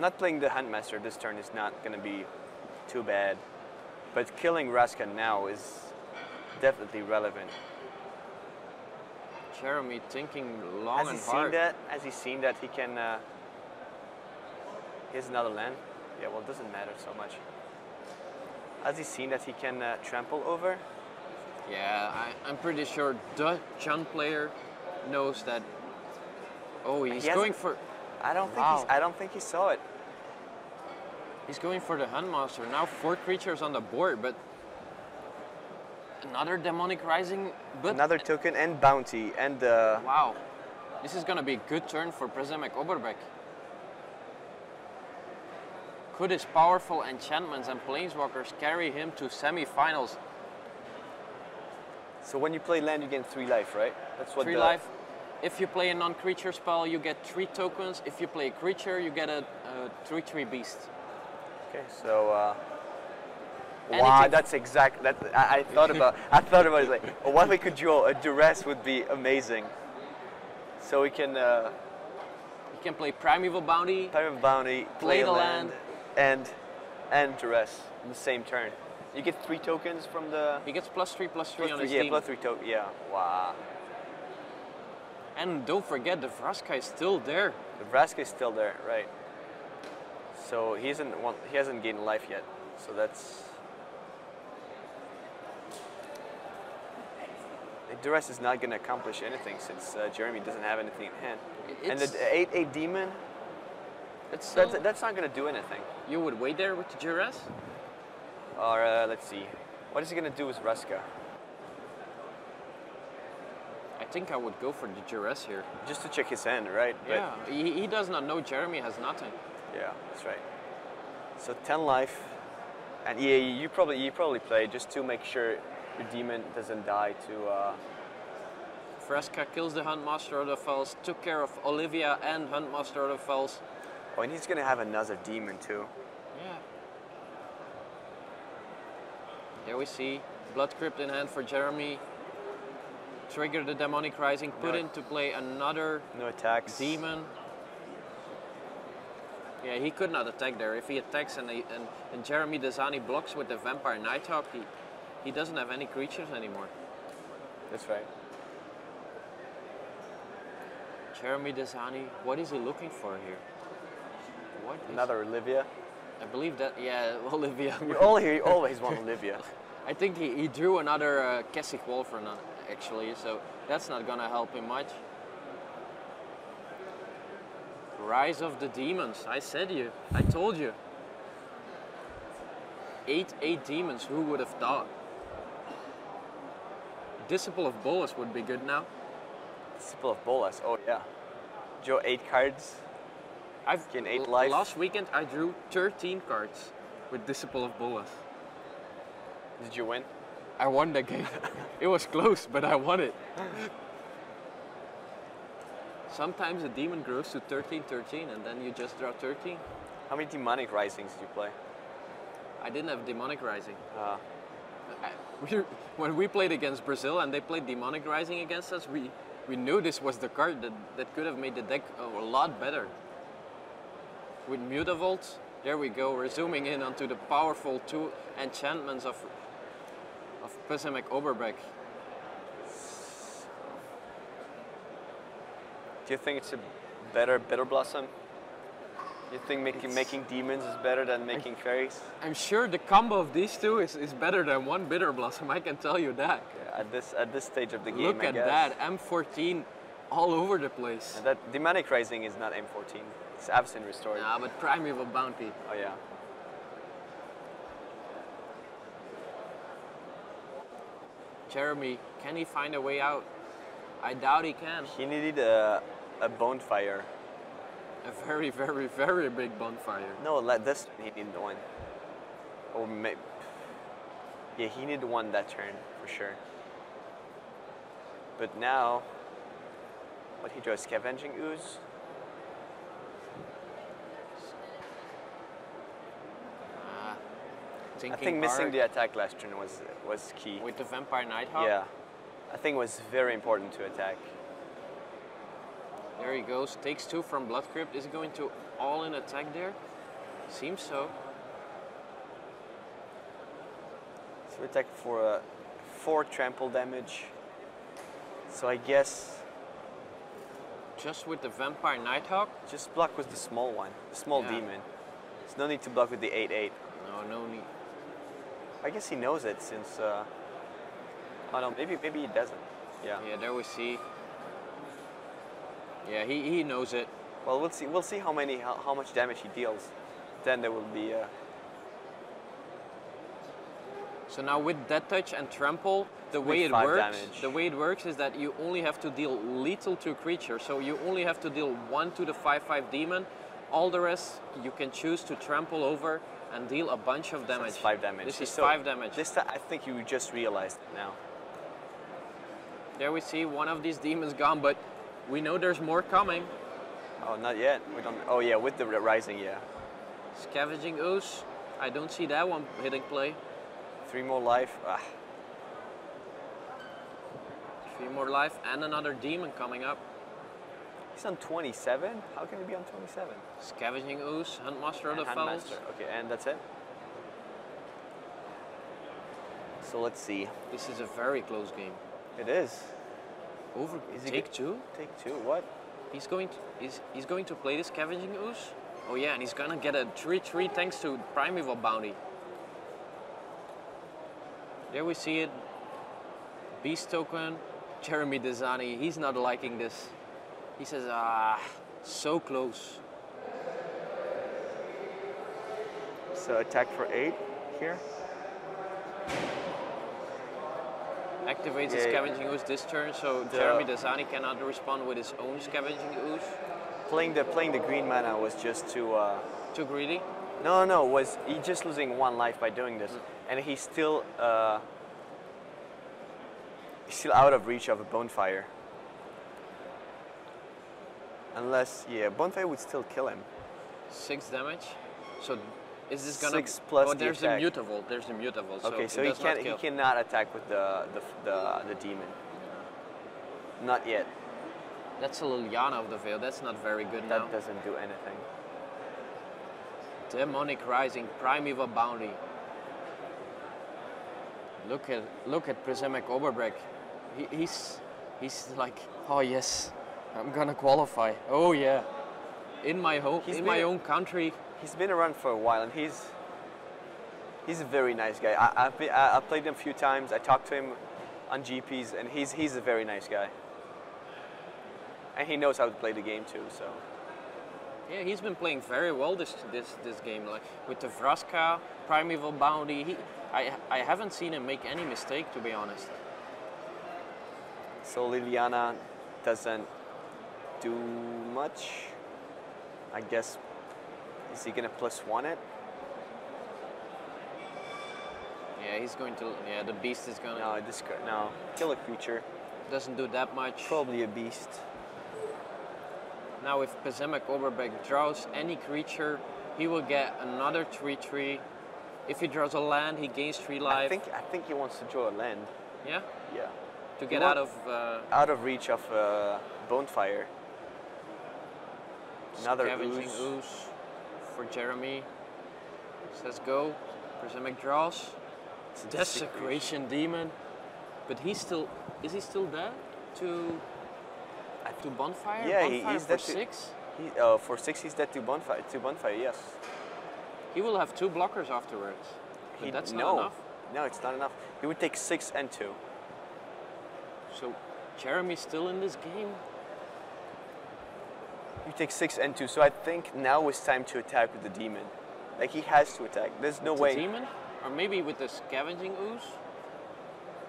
Not playing the Huntmaster this turn is not going to be too bad, but killing Raska now is definitely relevant. Jeremy thinking long and hard. Has he seen that he can... Here's another land. Yeah, well, it doesn't matter so much. Has he seen that he can trample over? Yeah, I'm pretty sure the Chun player knows that. Oh, he's going for... I don't think he saw it. He's going for the Huntmaster. Now 4 creatures on the board, but another Demonic Rising. But Another token and bounty and wow, this is gonna be a good turn for Przemek Oberbeck. Could his powerful enchantments and planeswalkers carry him to semi-finals? So when you play land, you gain 3 life, right? That's what 3 life. If you play a non-creature spell, you get 3 tokens. If you play a creature, you get a 3/3 beast. Okay, so And wow, if you- that's exact. That I thought about. I thought about it like, oh, what we could draw a duress would be amazing. So we can You can play Primeval Bounty. time of bounty, Play play the a land, and duress in the same turn. You get 3 tokens from the He gets +3/+3 on his yeah, team. plus 3 token. Yeah, wow. And don't forget, the Vraska is still there. The Vraska is still there, right? So he hasn't gained life yet. So that's the duress is not going to accomplish anything since Jeremy doesn't have anything in hand. And the 8/8 demon, that's not going to do anything. You would wait there with the Duress? Or let's see, what is he going to do with Vraska? I think I would go for the Duress here. Just to check his hand, right? Yeah, he does not know Jeremy has nothing. Yeah, that's right. So 10 life, and yeah, you probably play just to make sure your demon doesn't die to. Vraska kills the Huntmaster of the Fells, took care of Olivia and Huntmaster of the Fells. Oh, and he's gonna have another demon too. Yeah. Here we see Blood Crypt in hand for Jeremy. Trigger the Demonic Rising, put No. into play another No attacks. demon. Yeah, he could not attack there. If he attacks and Jeremy Desani blocks with the Vampire Nighthawk, he doesn't have any creatures anymore. That's right. Jeremy Desani, what is he looking for here? What is, Another Olivia. I believe that, yeah, Olivia. You always want Olivia. I think he drew another Kessig Wolfram actually, so that's not gonna help him much. Rise of the Demons, I told you. 8/8 demons, who would have thought? Disciple of Bolas would be good now. Disciple of Bolas. Oh yeah. Draw 8 cards. I've Gain 8 life. Last weekend I drew 13 cards with Disciple of Bolas. Did you win? I won the game. It was close, but I won it. Sometimes a demon grows to 13/13 and then you just draw 13. How many demonic risings did you play? I didn't have Demonic Rising. When we played against Brazil and they played Demonic Rising against us, we knew this was the card that could have made the deck a lot better. With Mutavault, there we go, we're zooming in onto the powerful 2 enchantments of Przemek Oberbeck. Do you think it's a better Bitter Blossom? You think making demons is better than making fairies? I'm sure the combo of these two is better than one Bitter Blossom, I can tell you that. Yeah, at this stage of the game, Look I at guess. that, M14 all over the place. And that demonic rising is not M14. It's Absent Restored. Nah, but Primeval Bounty. Oh yeah. Jeremy, can he find a way out? I doubt he can. He needed a bonfire. A very, very, very big bonfire. No, like this he needed one. Or maybe. Yeah, he needed one that turn for sure. But now, what he draws? Scavenging Ooze. I think missing the attack last turn was key. With the Vampire Nighthawk? Yeah, I think it was very important to attack. There he goes, takes 2 from Blood Crypt. Is he going to all-in attack there? Seems so. So attack for 4 trample damage. So I guess Just with the Vampire Nighthawk? just block with the small one, the small Yeah. demon. There's no need to block with the 8/8. No need. I guess he knows it since. Oh no, maybe he doesn't. Yeah. Yeah, there we see. Yeah, he knows it. Well, we'll see how much damage he deals. then there will be. So now with Death Touch and Trample, the way it 5 works, damage. the way it works is that you only have to deal lethal to a creature. So you only have to deal 1 to the 5/5 demon. All the rest you can choose to trample over and deal a bunch of damage. It's 5 damage. This is So 5 damage. This time, I think you just realized it now. There we see one of these demons gone, but we know there's more coming. Oh, not yet. We don't. Oh yeah, with the rising, yeah. Scavenging Ooze. I don't see that one hitting play. 3 more life. Ah. 3 more life and another demon coming up. He's on 27. How can he be on 27? Scavenging Ooze, Huntmaster of the And Fells. Handmaster. Okay, and that's it. So let's see. This is a very close game. It is. Over. Is he Take 2. Take 2. What? He's going to play the Scavenging Ooze. Oh yeah, and he's gonna get a 3/3 thanks to Primeval Bounty. There we see it. Beast token. Jeremy Desani, he's not liking this. He says, so close. So attack for 8 here. Activates the Scavenging Ooze this turn, so Jeremy Desani cannot respond with his own Scavenging Ooze. Playing the green mana was just too. Too greedy? No, was he just losing 1 life by doing this, and he's still out of reach of a bonfire. Unless, yeah, bonfire would still kill him. 6 damage. So is this gonna? 6 plus oh, the there's attack. a mutable. There's a mutable. So Okay, so it does not he kill. cannot attack with the demon. Not yet. That's a Liliana of the Veil. That's not very good now. That doesn't do anything. Demonic Rising, Primeval Bounty. Look at Prisemic Oberbrek. He's like, oh yes, I'm gonna qualify. Oh yeah, in my home, my own country. He's been around for a while, and he's a very nice guy. I played him a few times. I talked to him on GPs, and he's a very nice guy. And he knows how to play the game too. So. Yeah, he's been playing very well this game. Like with the Vraska, Primeval Bounty. I haven't seen him make any mistake, to be honest. So Liliana doesn't do much. I guess, is he gonna +1 it? Yeah, he's going to. Yeah, the beast is gonna. No, kill a creature. Doesn't do that much. Probably a beast. Now if Prisemic Oberbeck draws any creature, he will get another 3/3. If he draws a land, he gains 3 life. I think he wants to draw a land. Yeah? Yeah. To get out of... out of reach of bonfire. Another Scavenging Ooze for Jeremy. Says go. Prisemic draws. Desecration Demon. But he's still... Is he still there? To bonfire? Yeah, bonfire he's for dead 6? For 6 he's dead to bonfire. To bonfire, yes. He will have 2 blockers afterwards. But that's not enough. No, it's not enough. He would take 6 and 2. So Jeremy's still in this game. You take 6 and 2. So I think now is time to attack with the demon. Like he has to attack. There's no way. The demon? Or maybe with the Scavenging Ooze?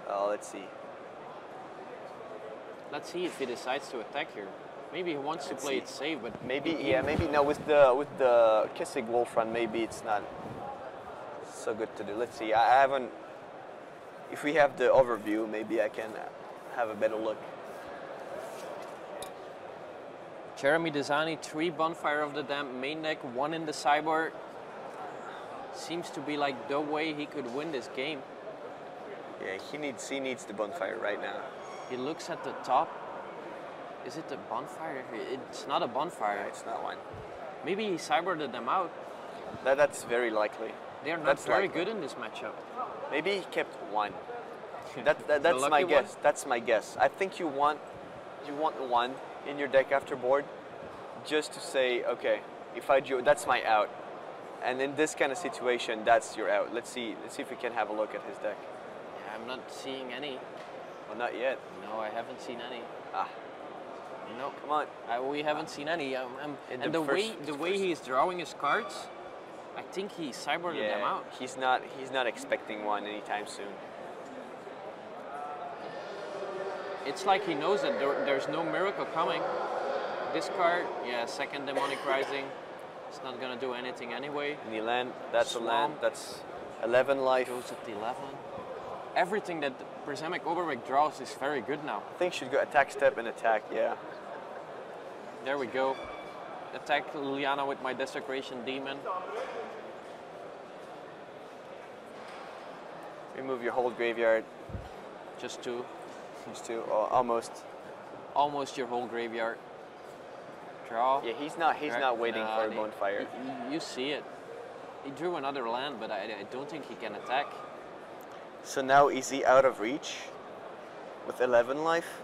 Let's see. Let's see if he decides to attack here. Maybe he wants to play it safe, but maybe maybe no. With the Kissing Wolf run, maybe it's not so good to do. Let's see. I haven't. If we have the overview, maybe I can have a better look. Jeremy Desani, 3 Bonfire of the Damned main deck, 1 in the sideboard. Seems to be like the way he could win this game. Yeah, he needs the bonfire right now. He looks at the top. Is it the bonfire? It's not a bonfire. It's not one. Maybe he cybered them out. That's very likely. They're not very good in this matchup. Maybe he kept 1. That's my guess. That's my guess. I think you want 1 in your deck after board, just to say, okay, if I drew, that's my out. And in this kind of situation, that's your out. Let's see if we can have a look at his deck. Yeah, I'm not seeing any. Well, not yet. No, I haven't seen any. No, come on. We haven't seen any. And the way he's drawing his cards, I think he cybered them out. He's not expecting one anytime soon. It's like he knows that there's no miracle coming. This card, yeah, second Demonic Rising. It's not gonna do anything anyway. And the land, that's Swamp. a land, that's 11 life. Goes at 11. Everything that Przemysl Oberbeck draws is very good now. I think should go attack, step, and attack, yeah. There we go. Attack Liliana with my Desecration Demon. Remove your whole graveyard. Just two. Just two, almost. Almost your whole graveyard. Draw. Yeah, he's not waiting for a bonfire. You see it. He drew another land, but I don't think he can attack. So now is he out of reach with 11 life?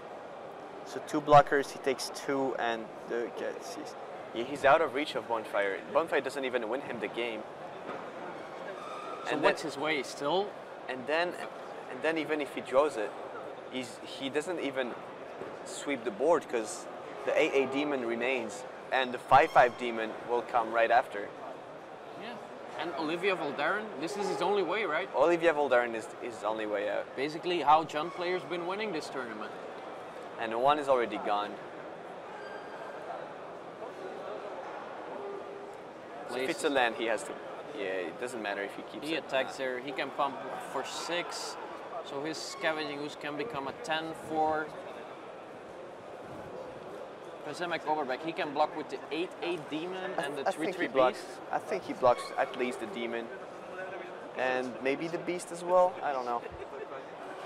So 2 blockers, he takes 2 and yeah, he's out of reach of bonfire. Bonfire doesn't even win him the game. So and what's his way still? And then even if he draws it, he doesn't even sweep the board because the 8/8 demon remains and the 5/5 demon will come right after. Yeah. And Olivia Voldaren, this is his only way, right? Olivia Voldaren is his only way out. Basically how John players been winning this tournament. And one is already gone. So if it's a land, he has to. Yeah, it doesn't matter if he keeps it. He attacks there. He can pump for 6. So his Scavenging Ooze can become a 10-4. Przemysl Oberbeck, he can block with the 8/8 demon and the 3/3 beast. I think he blocks at least the demon. And maybe the beast as well. I don't know.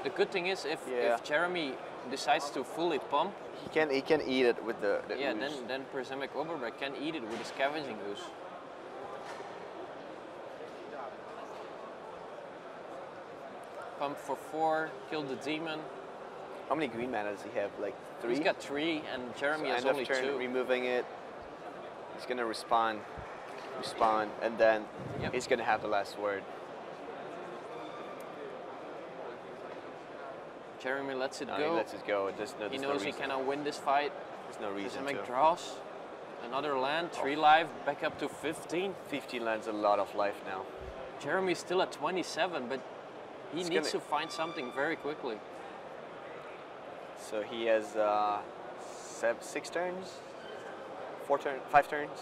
The good thing is if Jeremy decides to fully pump, he can eat it with the yeah, ooze. then Przemysl Oberbeck can eat it with the Scavenging Ooze. Pump for 4, kill the demon. How many green mana does he have? Like 3? He's got 3 and Jeremy has end only of turn, 2. removing it. He's gonna respawn, and then he's gonna have the last word. Jeremy lets it go. He lets it go. He knows he cannot win this fight. There's no reason Przemysl to. draws. Another land, 3 life, back up to 15. 15 lands a lot of life now. Jeremy's still at 27, but he needs to find something very quickly. So he has 6 turns? 5 turns?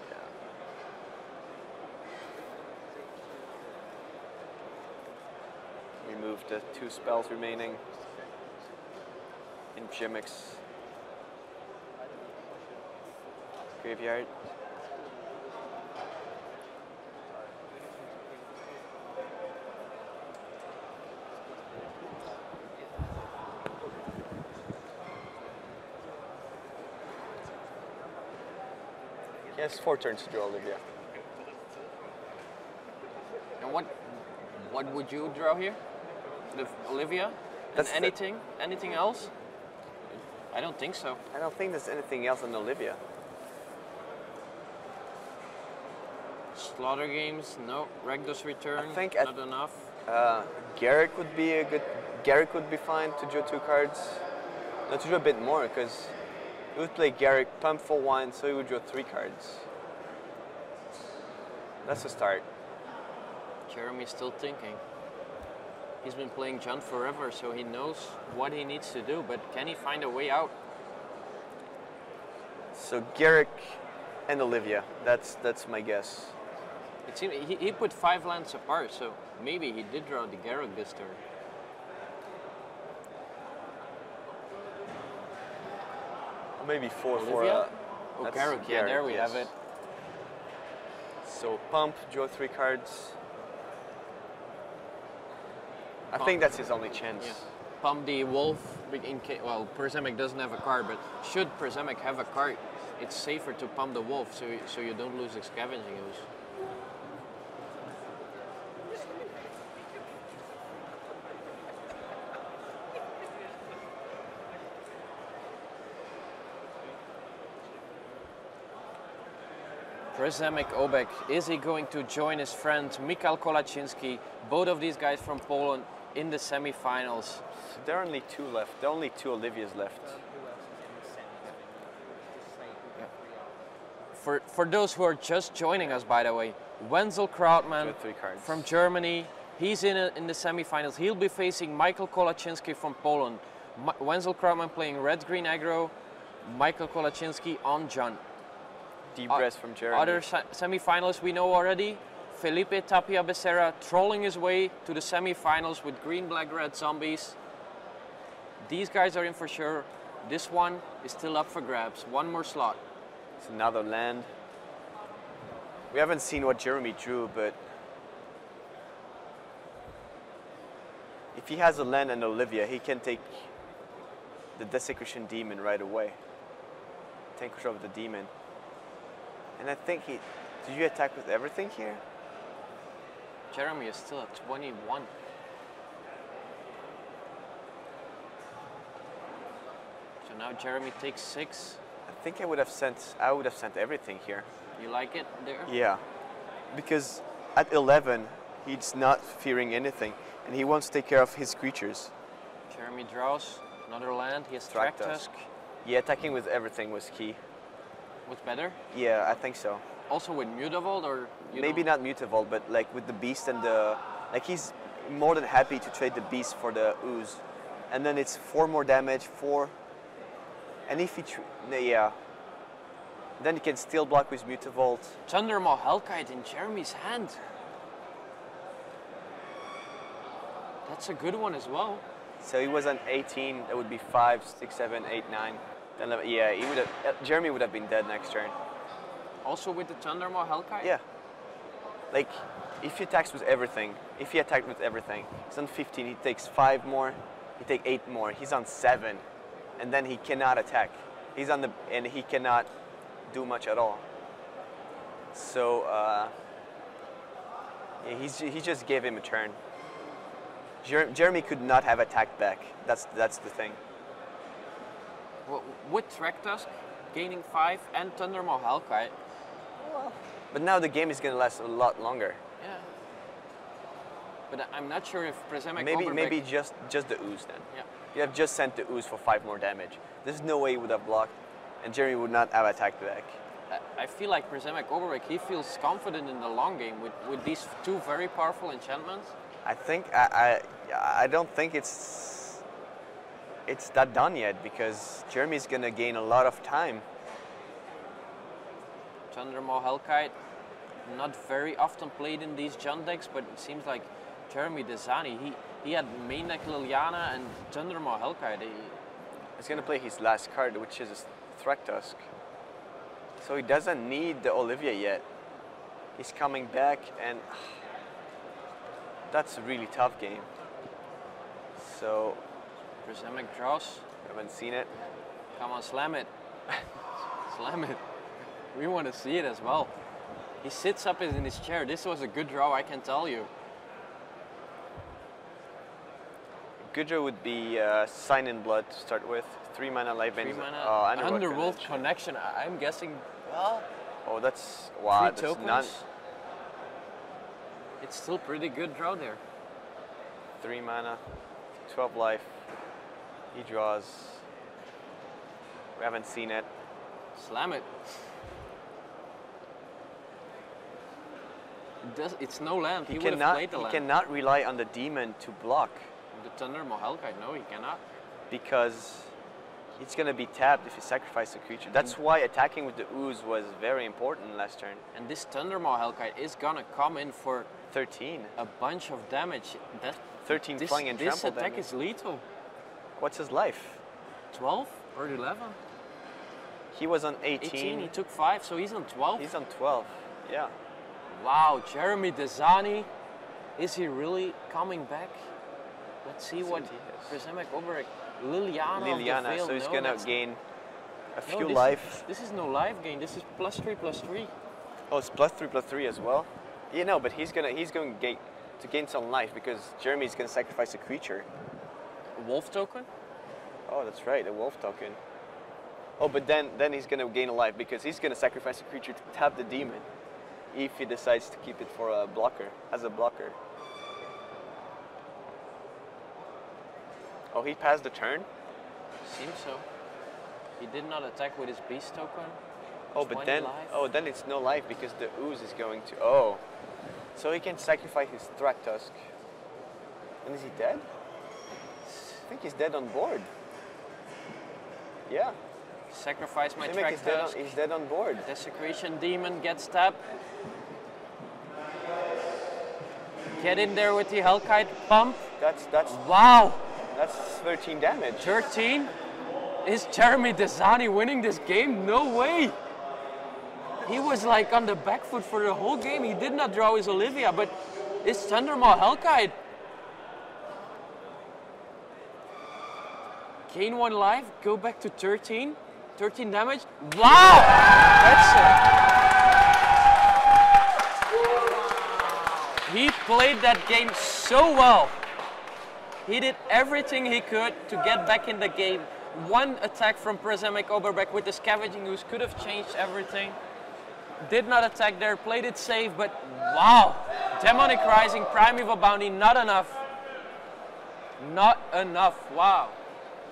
Yeah. Remove the 2 spells remaining in Przemysl's graveyard. He has 4 turns to draw Olivia. And what would you draw here? The Olivia? And anything else? I don't think so. I don't think there's anything else on Olivia. Slaughter Games, no. Rakdos Return, I think not enough. Garrick would be fine to draw 2 cards. No, to draw a bit more because he would play Garrick, pump for 1, so he would draw 3 cards. That's a start. Jeremy's still thinking. He's been playing John forever, so he knows what he needs to do, but can he find a way out? So Garrick and Olivia, that's my guess. It seemed he put 5 lands apart, so maybe he did draw the Garrick this turn. Or maybe 4 Olivia? for Garrick, yeah, there we have it. So pump, draw 3 cards. I think that's his only chance. Yeah. Pump the wolf. Well, Przemysl doesn't have a card, but should Przemysl have a card, it's safer to pump the wolf so you don't lose the Scavenging Ooze. Przemysl Oberbeck, is he going to join his friend Michał Kolaczynski, both of these guys from Poland, in the semi-finals? So there are only 2 left. There are only 2 Olivias left. For those who are just joining us, by the way, Wenzel Krautmann With 3 cards. from Germany. He's in the semifinals. He'll be facing Michael Kolaczynski from Poland. Wenzel Krautmann playing red-green aggro. Michael Kolaczynski on John. Deep Breast from Germany. Other semifinalists we know already. Felipe Tapia Becerra trolling his way to the semifinals with green, black, red zombies. These guys are in for sure. This one is still up for grabs. One more slot. It's another land. We haven't seen what Jeremy drew, but if he has a land and Olivia, he can take the Desecration Demon right away. Take control of the demon. And I think he... Did you attack with everything here? Jeremy is still at 21. So now Jeremy takes 6. I think I would have sent everything here. You like it there? Yeah. Because at 11, he's not fearing anything. And he wants to take care of his creatures. Jeremy draws another land. He has Track Track Tusk. Tusk. Yeah, attacking with everything was key. What's better? Yeah, I think so. Also with Mutavault, or you Maybe don't? not Mutavault, but like with the beast and the... Like he's more than happy to trade the beast for the ooze. And then it's 4 more damage, 4... And if he... Yeah. Then he can still block with Mutavault. Thundermaw Hellkite in Jeremy's hand. That's a good one as well. So he was on 18, that would be 5, 6, 7, 8, 9, 10, 11. Yeah, he would have, Jeremy would have been dead next turn. Also with the Thundermaw Hellkite? Yeah. Like, if he attacks with everything, he's on 15, he takes 5 more, he takes 8 more, he's on 7, and then he cannot attack. He's on the, and he cannot do much at all. So, yeah, he just gave him a turn. Jeremy could not have attacked back. That's the thing. Well, with Track Tusk, gaining 5 and Thundermaw Hellkite. But now the game is going to last a lot longer. Yeah. But I'm not sure if Prezemek Maybe just the ooze then. Yeah. You have just sent the ooze for 5 more damage. There's no way he would have blocked, and Jeremy would not have attacked back. I feel like Prezemek Oberbeck, he feels confident in the long game with these 2 very powerful enchantments. I think I don't think it's that done yet, because Jeremy's gonna gain a lot of time. Thundermaw Hellkite, not very often played in these John decks, but it seems like Jeremy Desani, he had main deck Liliana and Thundermaw Hellkite. He's gonna play his last card, which is a Track Tusk. So he doesn't need the Olivia yet. He's coming back, and that's a really tough game. So, Prezemek draws. haven't seen it. Come on, slam it. Slam it. We want to see it as well. He sits up in his chair. This was a good draw, I can tell you. Good draw would be Sign in Blood to start with. 3 mana life 3 Veins. mana. Oh, Underworld Connection. I'm guessing, well, Oh, that's... Wow, 3 that's tokens. not... It's still pretty good draw there. 3 mana, 12 life. He draws. We haven't seen it. Slam it. It's no land. He would have played the He land. cannot rely on the demon to block, The Thundermaw Hellkite, no, he cannot. because it's going to be tapped if you sacrifice a creature. That's why attacking with the ooze was very important last turn. And this Thundermaw Hellkite is gonna come in for 13. a bunch of damage. 13 flying and this trample attack damage. is lethal. What's his life? 12 or 11? He was on 18, he took 5, so he's on 12. He's on 12, yeah. Wow, Jeremy Desani, is he really coming back? Let's see what Prezemek Oberek, Liliana, of the Veil. So he's No, going to that's- gain a no, few this life. This is no life gain, this is +3/+3. Oh, it's +3/+3 as well? Yeah, no, but he's going to gain some life, because Jeremy's going to sacrifice a creature. A wolf token? Oh, that's right, a wolf token. Oh, but then he's going to gain a life, because he's going to sacrifice a creature to tap the demon, if he decides to keep it for a blocker, as a blocker. Oh, he passed the turn? Seems so. He did not attack with his beast token. Oh, but 20 then, life. oh, then it's no life because the ooze is going to. Oh, so he can sacrifice his threat tusk. And is he dead? I think he's dead on board. Yeah. Sacrifice my Simic track is dead tusk. he's dead on board. Desecration Demon gets tapped. Get in there with the Hellkite pump. That's Wow! 13 damage. 13? Is Jeremy Desani winning this game? No way! He was like on the back foot for the whole game. He did not draw his Olivia, but it's Thundermaw Hellkite. Gain 1 life, go back to 13. 13 damage. Wow! That's He played that game so well. He did everything he could to get back in the game. One attack from Prezemic Oberbeck with the Scavenging Ooze could have changed everything. Did not attack there, played it safe, but wow! Demonic Rising, Primeval Bounty, not enough. Not enough, wow.